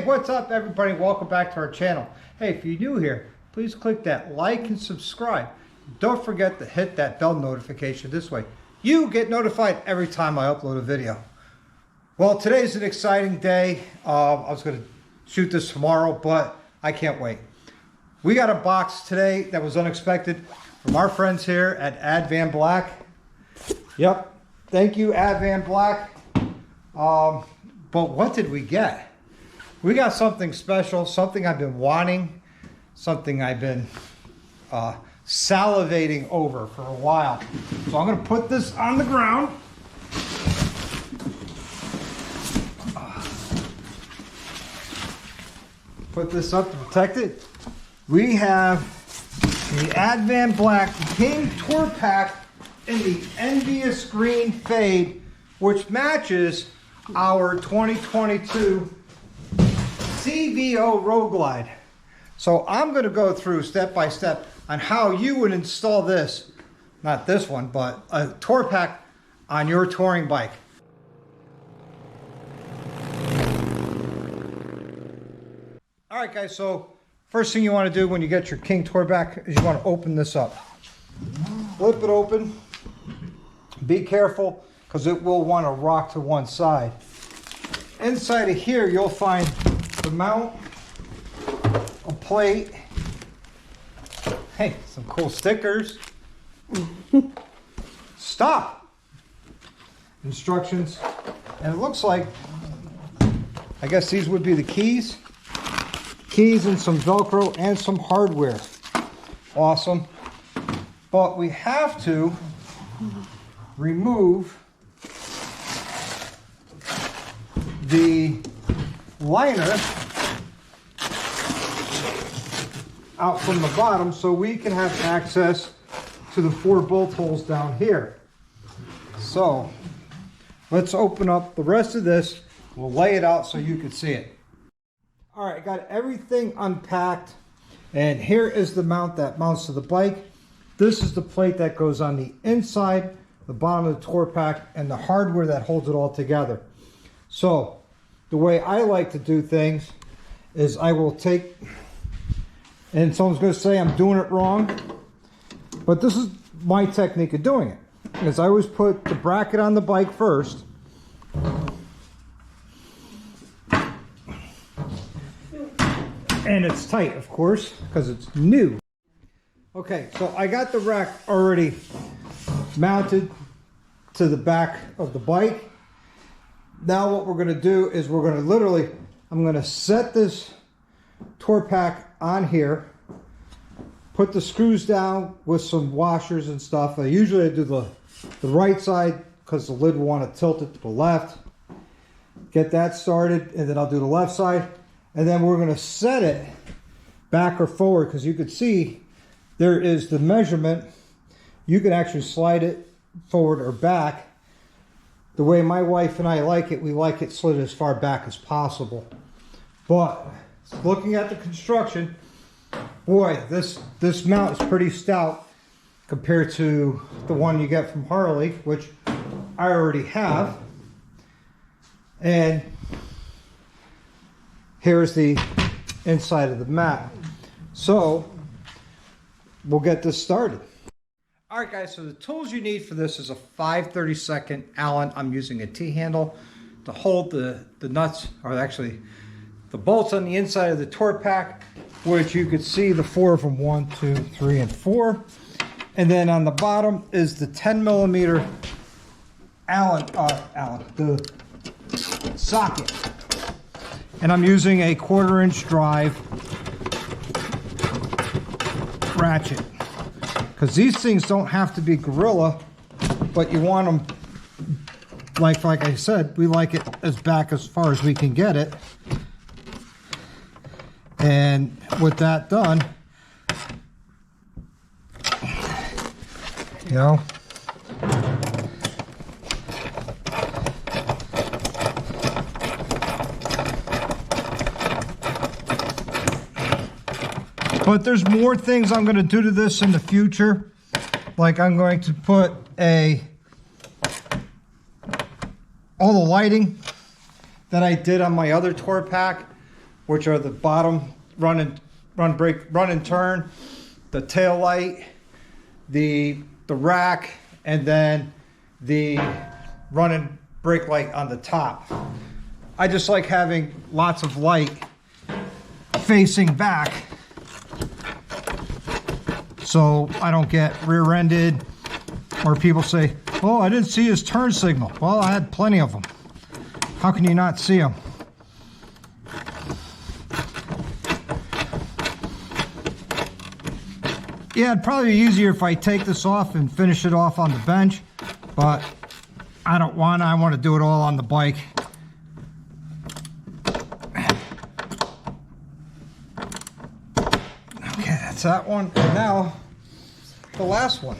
What's up, everybody? Welcome back to our channel. Hey, if you're new here, please click that like and subscribe. Don't forget to hit that bell notification. This way you get notified every time I upload a video. Well, today's an exciting day. I was going to shoot this tomorrow, but I can't wait. We got a box today that was unexpected from our friends here at Advanblacks. Yep, thank you, Advanblacks. But what did we get? We got something special, something I've been wanting, something I've been salivating over for a while. So I'm going to put this on the ground. Put this up to protect it. We have the Advanblacks King Tour Pack in the Envious Green Fade, which matches our 2022 CVO Roadglide. So I'm going to go through step by step on how you would install this, not this one, but a tour pack on your touring bike. All right, guys, so first thing you want to do when you get your King tour pack is you want to open this up. Flip it open. Be careful, because it will want to rock to one side. Inside of here, you'll find the mount, a plate, hey, some cool stickers, stop, instructions, and it looks like, I guess these would be the keys and some Velcro and some hardware. Awesome. But we have to remove the liner out from the bottom so we can have access to the 4 bolt holes down here. So let's open up the rest of this. We'll lay it out so you can see it. All right, I got everything unpacked, and here is the mount that mounts to the bike. This is the plate that goes on the inside, the bottom of the tour pack, and the hardware that holds it all together. So the way I like to do things is I will take, and someone's going to say I'm doing it wrong, but this is my technique of doing it, is I always put the bracket on the bike first, and it's tight, of course, because it's new. Okay, so I got the rack already mounted to the back of the bike. Now what we're going to do is we're going to literally, I'm going to set this tour pack on here, put the screws down with some washers and stuff. Usually I do the right side because the lid will want to tilt it to the left. Get that started, and then I'll do the left side. And then we're going to set it back or forward, because you can see there is the measurement. You can actually slide it forward or back. The way my wife and I like it, we like it slid as far back as possible. But looking at the construction, boy, this mount is pretty stout compared to the one you get from Harley, which I already have. And here's the inside of the mat. So we'll get this started. All right, guys, so the tools you need for this is a 5/32 Allen. I'm using a T-handle to hold the nuts, or actually the bolts on the inside of the tour pack, which you could see the 4 of them, 1, 2, 3, and 4. And then on the bottom is the 10mm the socket. And I'm using a 1/4" drive ratchet, because these things don't have to be Gorilla, but you want them, like I said, we like it as back as far as we can get it. And with that done, you know, but there's more things I'm going to do to this in the future. Like I'm going to put all the lighting that I did on my other tour pack. which are the bottom run and turn, the tail light, the rack, and then the run and brake light on the top. I just like having lots of light facing back so I don't get rear-ended, or people say, oh, I didn't see his turn signal. Well, I had plenty of them. How can you not see them? Yeah, it'd probably be easier if I take this off and finish it off on the bench, but I don't want to. I want to do it all on the bike. Okay, that's that one. And now, the last one.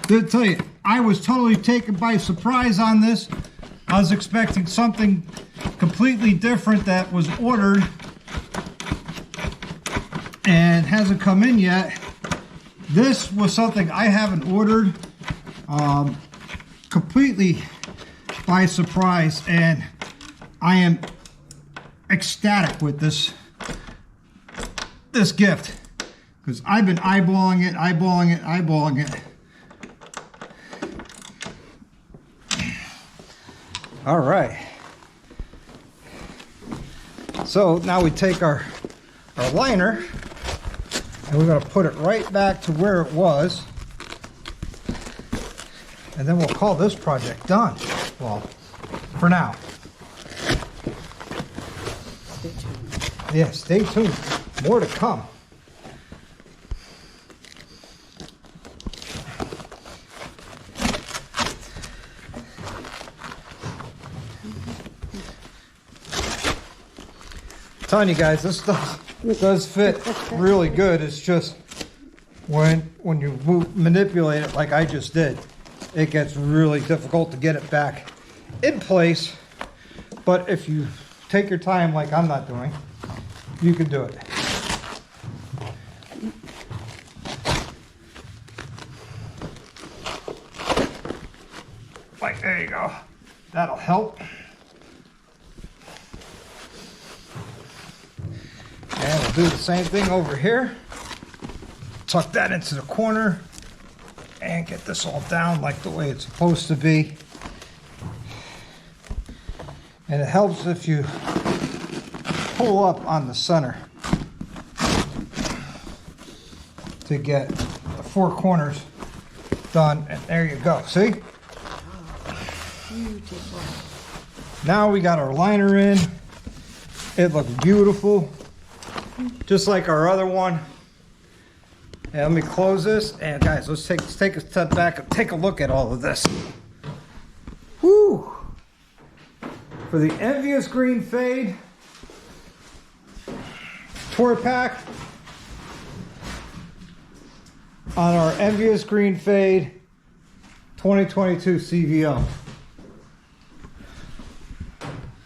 To tell you, I was totally taken by surprise on this. I was expecting something completely different that was ordered and hasn't come in yet. This was something I haven't ordered, completely by surprise, and I am ecstatic with this gift, because I've been eyeballing it. All right. So now we take our liner, and we're going to put it right back to where it was, and then we'll call this project done. Well, for now. Stay tuned. Yeah, stay tuned. More to come. I'm telling you guys, this stuff does fit really good. It's just when you manipulate it like I just did, it gets really difficult to get it back in place. But if you take your time like I'm not doing, you can do it. Like, there you go. That'll help. And we'll do the same thing over here. Tuck that into the corner and get this all down like the way it's supposed to be. And it helps if you pull up on the center to get the four corners done. And there you go. See? Beautiful. Now we got our liner in. It looks beautiful, just like our other one. And let me close this. And guys, let's take a step back and take a look at all of this. Woo! For the Envious Green Fade tour pack on our Envious Green Fade 2022 CVO.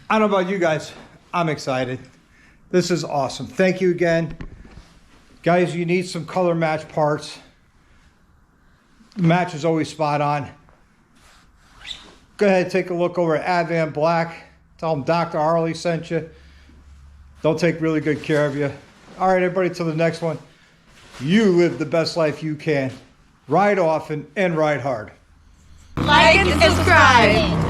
I don't know about you guys, I'm excited. This is awesome. Thank you again. Guys, you need some color match parts. The match is always spot on. Go ahead and take a look over at Advanblacks. Tell them Dr. Harley sent you. They'll take really good care of you. All right, everybody, till the next one. You live the best life you can. Ride often and ride hard. Like and subscribe.